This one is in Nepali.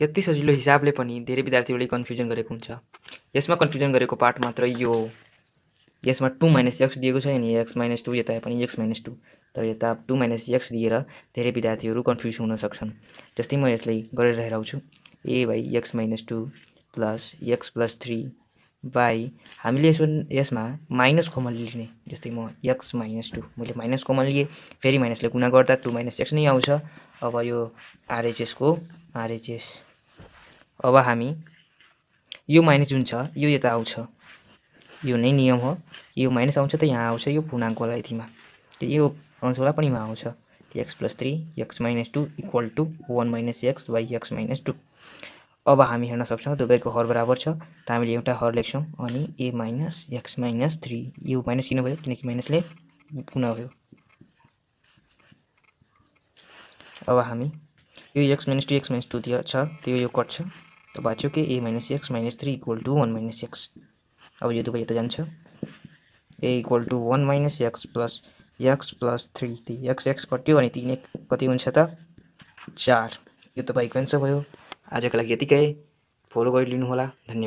यति सजिलो हिसाबले पनि धेरै विद्यार्थीहरूले कन्फ्युजन गरेको हुन्छ। यसमा कन्फ्युजन गरेको पार्ट मात्र यो हो। यसमा 2 - x दिएको छ अनि x - 2 यता पनि x - 2, तर यता 2 - x दिएर धेरै विद्यार्थीहरू कन्फ्युज हुन सक्छन्। जस्तै म यसलाई गरेर हेराउँछु। a/x - 2 प्लस x + 3 बाई हामीले यसमा माइनस कमन लिने। जस्तै म x - 2 मैले माइनस कमन लिए, फेरि माइनसले गुणा गर्दा 2 - x नै आउँछ। अब यो RHS को RHS। अब हामी यो माइनस जुन छ यो यता आउँछ, यो नै नियम हो। यो माइनस आउँछ त यहाँ आउँछ यो पूर्णाङ्कवाला यतिमा, यो अंशवाला पनि यहाँ आउँछ। x + 3 x - 2 = 1 - x / x - 2। अब हामी हेर्न सक्छौँ दुवैको हर बराबर छ, त हामीले एउटा हर लेख्छौँ अनि a - x - 3। यो माइनस किन भयो? किनकि माइनसले गुणा भयो। अब हामी यो x - 2 x - 2 छ त्यो यो कट्छ, त बाँच्यो के a - x - 3 = 1 - x। अब यो दुवै यता जान्छ, a = 1 - x प्लस x + 3। ती x कट्यो अनि 3 कति हुन्छ त 4। यो तपाईँको आन्सर भयो। आजको लागि यतिकै, फलो गरिलिनु होला। धन्यवाद।